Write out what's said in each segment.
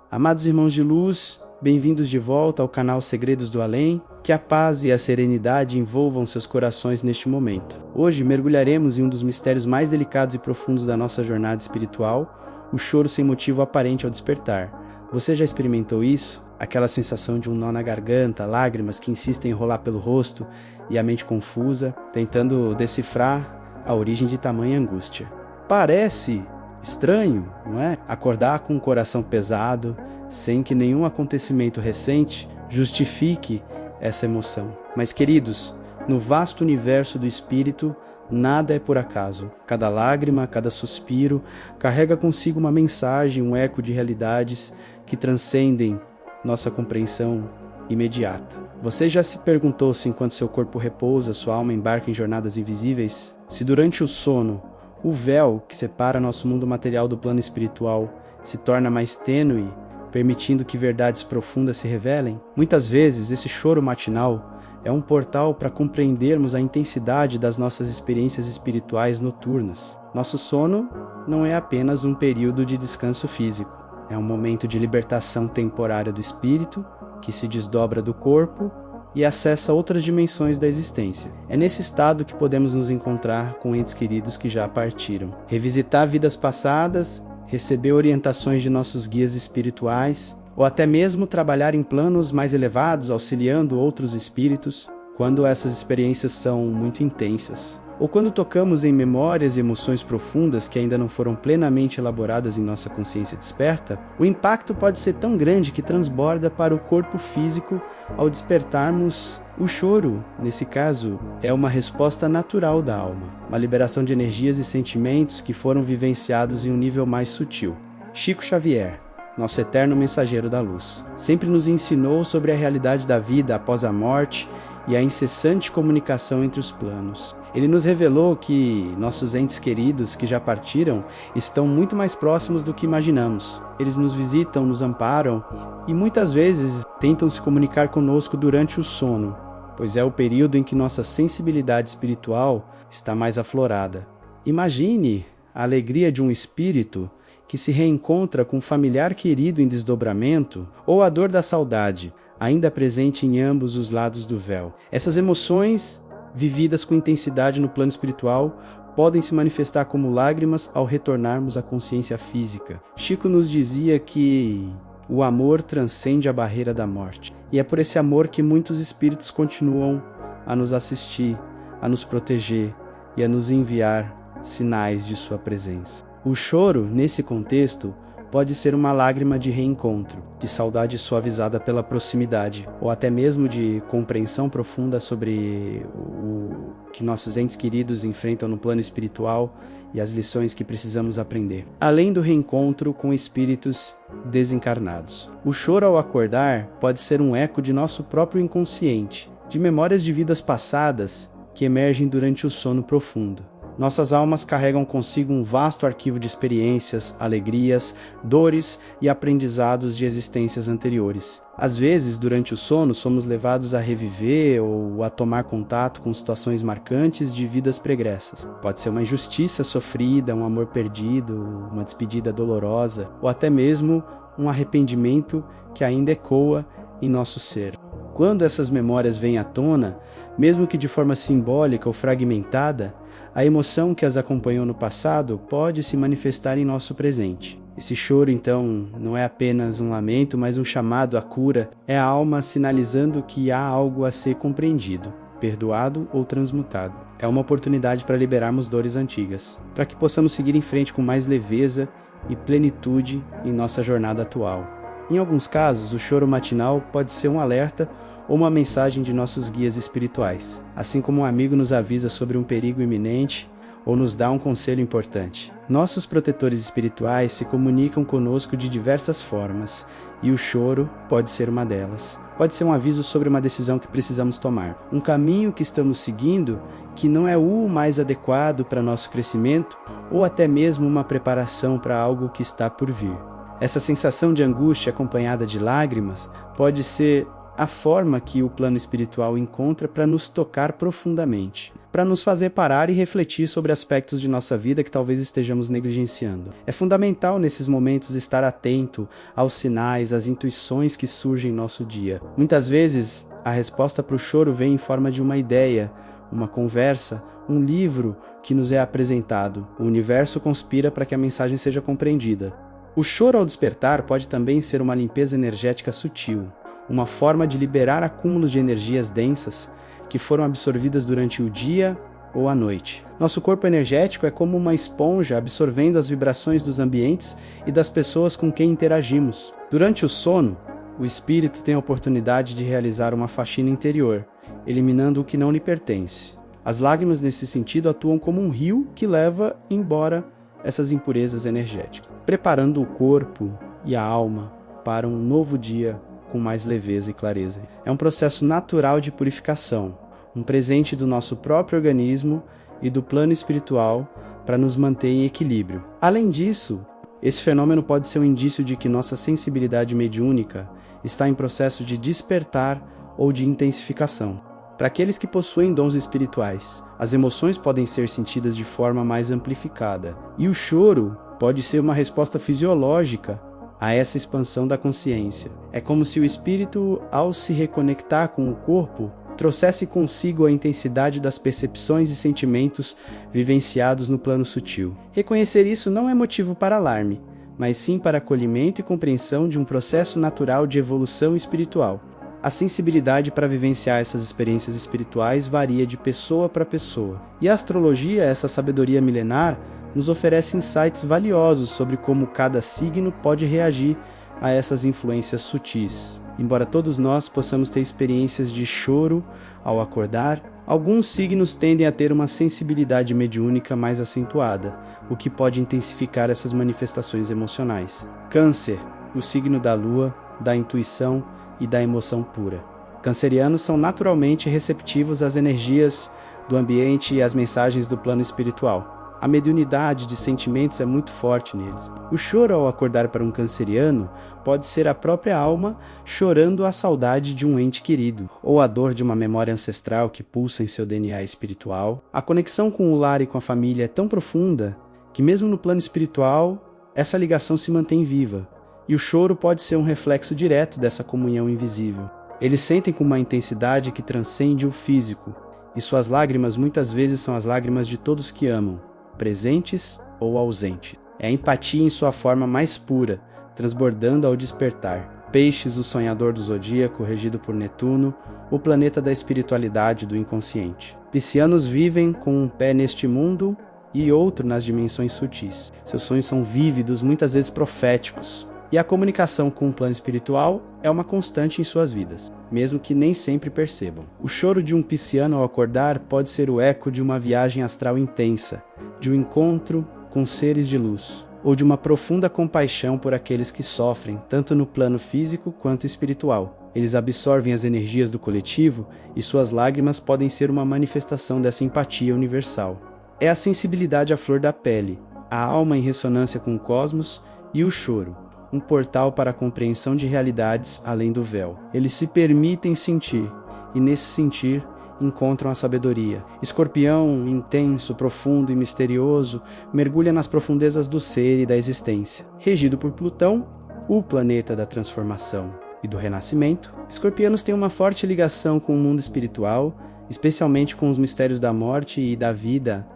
Amados irmãos de luz, bem-vindos de volta ao canal Segredos do Além. Que a paz e a serenidade envolvam seus corações neste momento. Hoje mergulharemos em um dos mistérios mais delicados e profundos da nossa jornada espiritual, o choro sem motivo aparente ao despertar. Você já experimentou isso? Aquela sensação de um nó na garganta, lágrimas que insistem em rolar pelo rosto e a mente confusa, tentando decifrar a origem de tamanha angústia. Parece estranho, não é? Acordar com o coração pesado, sem que nenhum acontecimento recente justifique essa emoção. Mas, queridos, no vasto universo do espírito, nada é por acaso. Cada lágrima, cada suspiro, carrega consigo uma mensagem, um eco de realidades que transcendem nossa compreensão imediata. Você já se perguntou se enquanto seu corpo repousa, sua alma embarca em jornadas invisíveis? Se durante o sono, o véu que separa nosso mundo material do plano espiritual se torna mais tênue, permitindo que verdades profundas se revelem? Muitas vezes, esse choro matinal é um portal para compreendermos a intensidade das nossas experiências espirituais noturnas. Nosso sono não é apenas um período de descanso físico, é um momento de libertação temporária do espírito, que se desdobra do corpo e acessa outras dimensões da existência. É nesse estado que podemos nos encontrar com entes queridos que já partiram, revisitar vidas passadas, receber orientações de nossos guias espirituais, ou até mesmo trabalhar em planos mais elevados, auxiliando outros espíritos, quando essas experiências são muito intensas. Ou quando tocamos em memórias e emoções profundas que ainda não foram plenamente elaboradas em nossa consciência desperta, o impacto pode ser tão grande que transborda para o corpo físico ao despertarmos. O choro, nesse caso, é uma resposta natural da alma, uma liberação de energias e sentimentos que foram vivenciados em um nível mais sutil. Chico Xavier, nosso eterno mensageiro da luz, sempre nos ensinou sobre a realidade da vida após a morte e a incessante comunicação entre os planos. Ele nos revelou que nossos entes queridos que já partiram estão muito mais próximos do que imaginamos. Eles nos visitam, nos amparam e muitas vezes tentam se comunicar conosco durante o sono, pois é o período em que nossa sensibilidade espiritual está mais aflorada. Imagine a alegria de um espírito que se reencontra com um familiar querido em desdobramento, ou a dor da saudade, ainda presente em ambos os lados do véu. Essas emoções, vividas com intensidade no plano espiritual, podem se manifestar como lágrimas ao retornarmos à consciência física. Chico nos dizia que o amor transcende a barreira da morte. E é por esse amor que muitos espíritos continuam a nos assistir, a nos proteger e a nos enviar sinais de sua presença. O choro, nesse contexto, pode ser uma lágrima de reencontro, de saudade suavizada pela proximidade, ou até mesmo de compreensão profunda sobre o que nossos entes queridos enfrentam no plano espiritual e as lições que precisamos aprender. Além do reencontro com espíritos desencarnados. O choro ao acordar pode ser um eco de nosso próprio inconsciente, de memórias de vidas passadas que emergem durante o sono profundo. Nossas almas carregam consigo um vasto arquivo de experiências, alegrias, dores e aprendizados de existências anteriores. Às vezes, durante o sono, somos levados a reviver ou a tomar contato com situações marcantes de vidas pregressas. Pode ser uma injustiça sofrida, um amor perdido, uma despedida dolorosa, ou até mesmo um arrependimento que ainda ecoa em nosso ser. Quando essas memórias vêm à tona, mesmo que de forma simbólica ou fragmentada, a emoção que as acompanhou no passado pode se manifestar em nosso presente. Esse choro, então, não é apenas um lamento, mas um chamado à cura. É a alma sinalizando que há algo a ser compreendido, perdoado ou transmutado. É uma oportunidade para liberarmos dores antigas, para que possamos seguir em frente com mais leveza e plenitude em nossa jornada atual. Em alguns casos, o choro matinal pode ser um alerta ou uma mensagem de nossos guias espirituais, assim como um amigo nos avisa sobre um perigo iminente ou nos dá um conselho importante. Nossos protetores espirituais se comunicam conosco de diversas formas, e o choro pode ser uma delas. Pode ser um aviso sobre uma decisão que precisamos tomar, um caminho que estamos seguindo que não é o mais adequado para nosso crescimento, ou até mesmo uma preparação para algo que está por vir. Essa sensação de angústia acompanhada de lágrimas pode ser a forma que o plano espiritual encontra para nos tocar profundamente, para nos fazer parar e refletir sobre aspectos de nossa vida que talvez estejamos negligenciando. É fundamental nesses momentos estar atento aos sinais, às intuições que surgem em nosso dia. Muitas vezes, a resposta para o choro vem em forma de uma ideia, uma conversa, um livro que nos é apresentado. O universo conspira para que a mensagem seja compreendida. O choro ao despertar pode também ser uma limpeza energética sutil, uma forma de liberar acúmulos de energias densas que foram absorvidas durante o dia ou a noite. Nosso corpo energético é como uma esponja absorvendo as vibrações dos ambientes e das pessoas com quem interagimos. Durante o sono, o espírito tem a oportunidade de realizar uma faxina interior, eliminando o que não lhe pertence. As lágrimas, nesse sentido, atuam como um rio que leva embora essas impurezas energéticas, preparando o corpo e a alma para um novo dia com mais leveza e clareza. É um processo natural de purificação, um presente do nosso próprio organismo e do plano espiritual para nos manter em equilíbrio. Além disso, esse fenômeno pode ser um indício de que nossa sensibilidade mediúnica está em processo de despertar ou de intensificação. Para aqueles que possuem dons espirituais, as emoções podem ser sentidas de forma mais amplificada, e o choro pode ser uma resposta fisiológica a essa expansão da consciência. É como se o espírito, ao se reconectar com o corpo, trouxesse consigo a intensidade das percepções e sentimentos vivenciados no plano sutil. Reconhecer isso não é motivo para alarme, mas sim para acolhimento e compreensão de um processo natural de evolução espiritual. A sensibilidade para vivenciar essas experiências espirituais varia de pessoa para pessoa. E a astrologia, essa sabedoria milenar, nos oferece insights valiosos sobre como cada signo pode reagir a essas influências sutis. Embora todos nós possamos ter experiências de choro ao acordar, alguns signos tendem a ter uma sensibilidade mediúnica mais acentuada, o que pode intensificar essas manifestações emocionais. Câncer, o signo da lua, da intuição e da emoção pura. Cancerianos são naturalmente receptivos às energias do ambiente e às mensagens do plano espiritual. A mediunidade de sentimentos é muito forte neles. O choro ao acordar para um canceriano pode ser a própria alma chorando a saudade de um ente querido, ou a dor de uma memória ancestral que pulsa em seu DNA espiritual. A conexão com o lar e com a família é tão profunda que mesmo no plano espiritual, essa ligação se mantém viva. E o choro pode ser um reflexo direto dessa comunhão invisível. Eles sentem com uma intensidade que transcende o físico, e suas lágrimas muitas vezes são as lágrimas de todos que amam, presentes ou ausentes. É a empatia em sua forma mais pura, transbordando ao despertar. Peixes, o sonhador do zodíaco, regido por Netuno, o planeta da espiritualidade do inconsciente. Piscianos vivem com um pé neste mundo e outro nas dimensões sutis. Seus sonhos são vívidos, muitas vezes proféticos. E a comunicação com o plano espiritual é uma constante em suas vidas, mesmo que nem sempre percebam. O choro de um pisciano ao acordar pode ser o eco de uma viagem astral intensa, de um encontro com seres de luz, ou de uma profunda compaixão por aqueles que sofrem, tanto no plano físico quanto espiritual. Eles absorvem as energias do coletivo e suas lágrimas podem ser uma manifestação dessa empatia universal. É a sensibilidade à flor da pele, a alma em ressonância com o cosmos e o choro, um portal para a compreensão de realidades além do véu. Eles se permitem sentir, e nesse sentir encontram a sabedoria. Escorpião, intenso, profundo e misterioso, mergulha nas profundezas do ser e da existência. Regido por Plutão, o planeta da transformação e do renascimento, escorpianos têm uma forte ligação com o mundo espiritual, especialmente com os mistérios da morte e da vida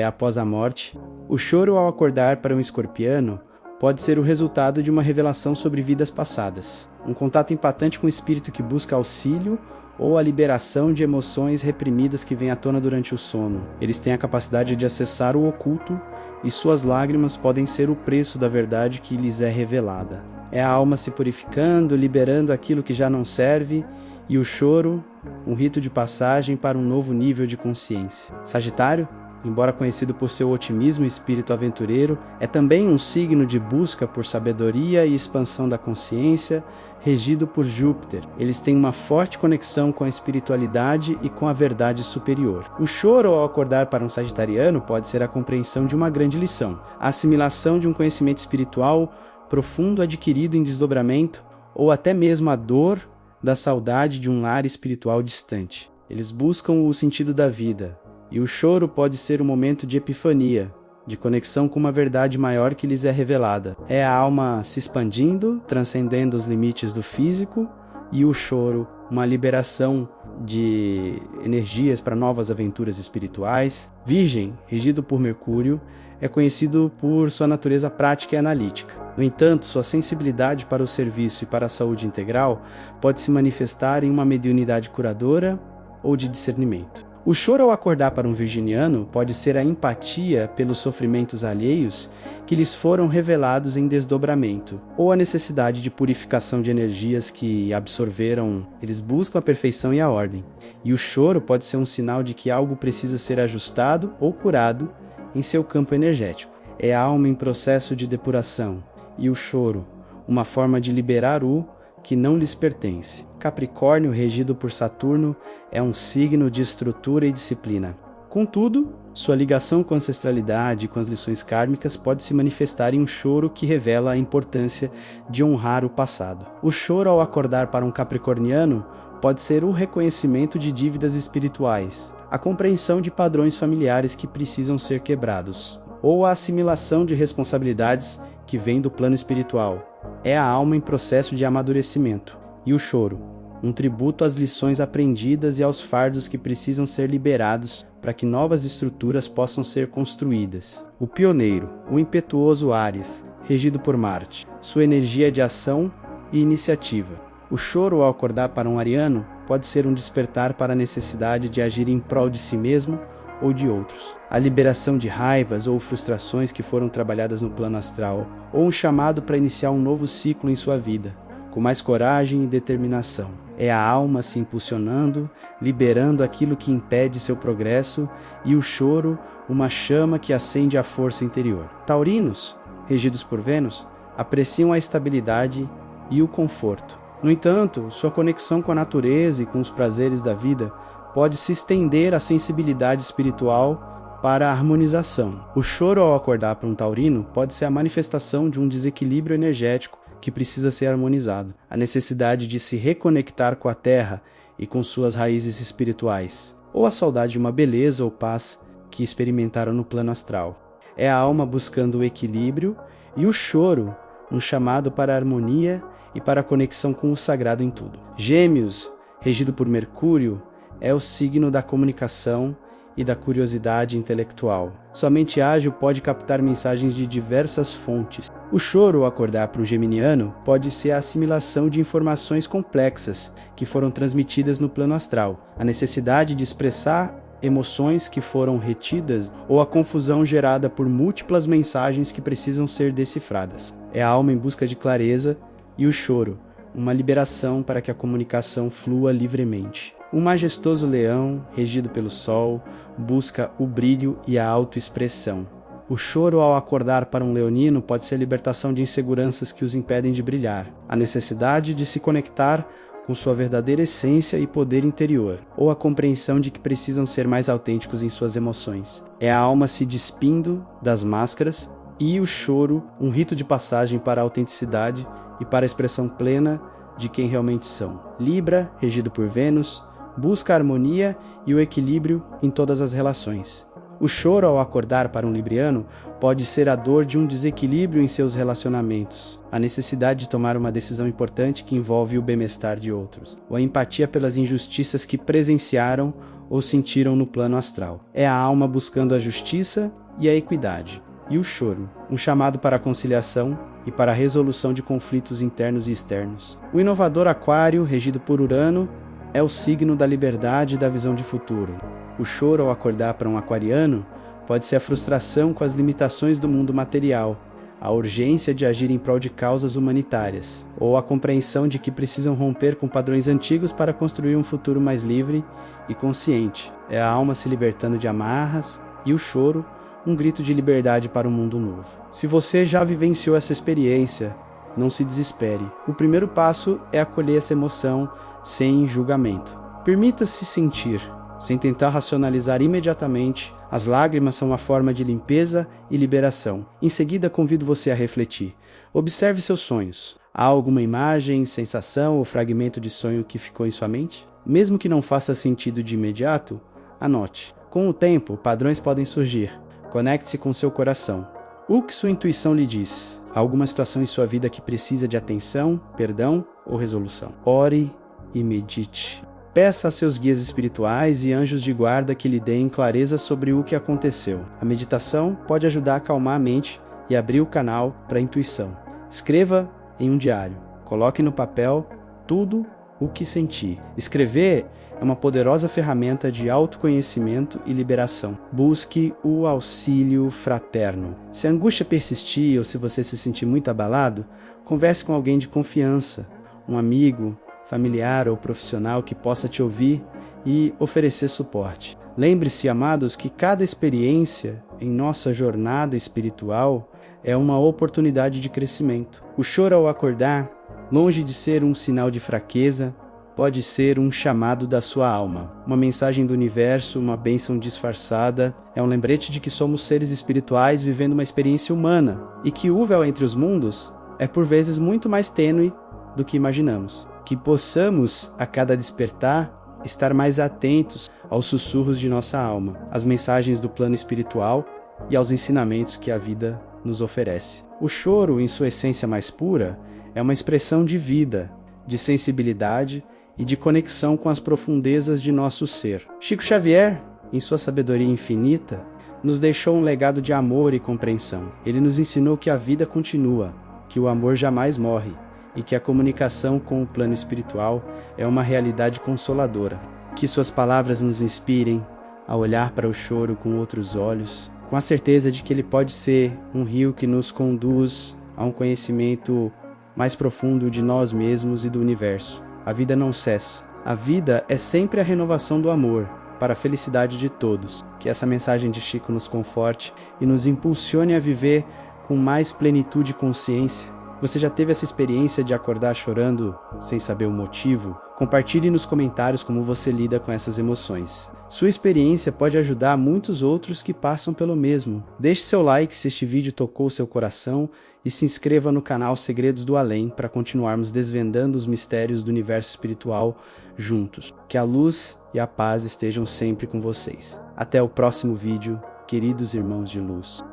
após a morte. O choro ao acordar para um escorpiano pode ser o resultado de uma revelação sobre vidas passadas, um contato impactante com o espírito que busca auxílio ou a liberação de emoções reprimidas que vêm à tona durante o sono. Eles têm a capacidade de acessar o oculto e suas lágrimas podem ser o preço da verdade que lhes é revelada. É a alma se purificando, liberando aquilo que já não serve, e o choro, um rito de passagem para um novo nível de consciência. Sagitário, embora conhecido por seu otimismo e espírito aventureiro, é também um signo de busca por sabedoria e expansão da consciência, regido por Júpiter. Eles têm uma forte conexão com a espiritualidade e com a verdade superior. O choro ao acordar para um sagitariano pode ser a compreensão de uma grande lição, a assimilação de um conhecimento espiritual profundo adquirido em desdobramento, ou até mesmo a dor da saudade de um lar espiritual distante. Eles buscam o sentido da vida, e o choro pode ser um momento de epifania, de conexão com uma verdade maior que lhes é revelada. É a alma se expandindo, transcendendo os limites do físico, e o choro, uma liberação de energias para novas aventuras espirituais. Virgem, regido por Mercúrio, é conhecido por sua natureza prática e analítica. No entanto, sua sensibilidade para o serviço e para a saúde integral pode se manifestar em uma mediunidade curadora ou de discernimento. O choro ao acordar para um virginiano pode ser a empatia pelos sofrimentos alheios que lhes foram revelados em desdobramento, ou a necessidade de purificação de energias que absorveram. Eles buscam a perfeição e a ordem. E o choro pode ser um sinal de que algo precisa ser ajustado ou curado em seu campo energético. É a alma em processo de depuração, e o choro, uma forma de liberar o que não lhes pertence. Capricórnio, regido por Saturno, é um signo de estrutura e disciplina. Contudo, sua ligação com a ancestralidade e com as lições kármicas pode se manifestar em um choro que revela a importância de honrar o passado. O choro ao acordar para um capricorniano pode ser o reconhecimento de dívidas espirituais, a compreensão de padrões familiares que precisam ser quebrados, ou a assimilação de responsabilidades que vêm do plano espiritual. É a alma em processo de amadurecimento. E o choro, um tributo às lições aprendidas e aos fardos que precisam ser liberados para que novas estruturas possam ser construídas. O pioneiro, o impetuoso Áries, regido por Marte, sua energia é de ação e iniciativa. O choro ao acordar para um ariano pode ser um despertar para a necessidade de agir em prol de si mesmo ou de outros. A liberação de raivas ou frustrações que foram trabalhadas no plano astral, ou um chamado para iniciar um novo ciclo em sua vida, com mais coragem e determinação. É a alma se impulsionando, liberando aquilo que impede seu progresso, e o choro, uma chama que acende a força interior. Taurinos, regidos por Vênus, apreciam a estabilidade e o conforto. No entanto, sua conexão com a natureza e com os prazeres da vida pode se estender à sensibilidade espiritual para a harmonização. O choro ao acordar para um taurino pode ser a manifestação de um desequilíbrio energético que precisa ser harmonizado, a necessidade de se reconectar com a terra e com suas raízes espirituais, ou a saudade de uma beleza ou paz que experimentaram no plano astral. É a alma buscando o equilíbrio, e o choro, um chamado para a harmonia e para a conexão com o sagrado em tudo. Gêmeos, regido por Mercúrio, é o signo da comunicação e da curiosidade intelectual. Sua mente ágil pode captar mensagens de diversas fontes. O choro ao acordar para um geminiano pode ser a assimilação de informações complexas que foram transmitidas no plano astral, a necessidade de expressar emoções que foram retidas ou a confusão gerada por múltiplas mensagens que precisam ser decifradas. É a alma em busca de clareza, e o choro, uma liberação para que a comunicação flua livremente. O majestoso leão, regido pelo sol, busca o brilho e a autoexpressão. O choro ao acordar para um leonino pode ser a libertação de inseguranças que os impedem de brilhar, a necessidade de se conectar com sua verdadeira essência e poder interior, ou a compreensão de que precisam ser mais autênticos em suas emoções. É a alma se despindo das máscaras, e o choro, um rito de passagem para a autenticidade e para a expressão plena de quem realmente são. Libra, regido por Vênus, busca a harmonia e o equilíbrio em todas as relações. O choro ao acordar para um libriano pode ser a dor de um desequilíbrio em seus relacionamentos, a necessidade de tomar uma decisão importante que envolve o bem-estar de outros, ou a empatia pelas injustiças que presenciaram ou sentiram no plano astral. É a alma buscando a justiça e a equidade. E o choro, um chamado para a conciliação e para a resolução de conflitos internos e externos. O inovador Aquário, regido por Urano, é o signo da liberdade e da visão de futuro. O choro ao acordar para um aquariano pode ser a frustração com as limitações do mundo material, a urgência de agir em prol de causas humanitárias, ou a compreensão de que precisam romper com padrões antigos para construir um futuro mais livre e consciente. É a alma se libertando de amarras, e o choro, um grito de liberdade para um mundo novo. Se você já vivenciou essa experiência, não se desespere. O primeiro passo é acolher essa emoção sem julgamento. Permita-se sentir, sem tentar racionalizar imediatamente. As lágrimas são uma forma de limpeza e liberação. Em seguida, convido você a refletir. Observe seus sonhos. Há alguma imagem, sensação ou fragmento de sonho que ficou em sua mente? Mesmo que não faça sentido de imediato, anote. Com o tempo, padrões podem surgir. Conecte-se com seu coração. O que sua intuição lhe diz? Há alguma situação em sua vida que precisa de atenção, perdão ou resolução? Ore e medite. Peça a seus guias espirituais e anjos de guarda que lhe deem clareza sobre o que aconteceu. A meditação pode ajudar a acalmar a mente e abrir o canal para a intuição. Escreva em um diário. Coloque no papel tudo o que sentir. Escrever é uma poderosa ferramenta de autoconhecimento e liberação. Busque o auxílio fraterno. Se a angústia persistir ou se você se sentir muito abalado, converse com alguém de confiança, um amigo, familiar ou profissional que possa te ouvir e oferecer suporte. Lembre-se, amados, que cada experiência em nossa jornada espiritual é uma oportunidade de crescimento. O choro ao acordar, longe de ser um sinal de fraqueza, pode ser um chamado da sua alma. Uma mensagem do universo, uma bênção disfarçada, é um lembrete de que somos seres espirituais vivendo uma experiência humana e que o véu entre os mundos é por vezes muito mais tênue do que imaginamos. Que possamos, a cada despertar, estar mais atentos aos sussurros de nossa alma, às mensagens do plano espiritual e aos ensinamentos que a vida nos oferece. O choro, em sua essência mais pura, é uma expressão de vida, de sensibilidade e de conexão com as profundezas de nosso ser. Chico Xavier, em sua sabedoria infinita, nos deixou um legado de amor e compreensão. Ele nos ensinou que a vida continua, que o amor jamais morre e que a comunicação com o plano espiritual é uma realidade consoladora. Que suas palavras nos inspirem a olhar para o choro com outros olhos, com a certeza de que ele pode ser um rio que nos conduz a um conhecimento mais profundo de nós mesmos e do universo. A vida não cessa. A vida é sempre a renovação do amor, para a felicidade de todos. Que essa mensagem de Chico nos conforte e nos impulsione a viver com mais plenitude e consciência. Você já teve essa experiência de acordar chorando sem saber o motivo? Compartilhe nos comentários como você lida com essas emoções. Sua experiência pode ajudar muitos outros que passam pelo mesmo. Deixe seu like se este vídeo tocou seu coração e se inscreva no canal Segredos do Além para continuarmos desvendando os mistérios do universo espiritual juntos. Que a luz e a paz estejam sempre com vocês. Até o próximo vídeo, queridos irmãos de luz.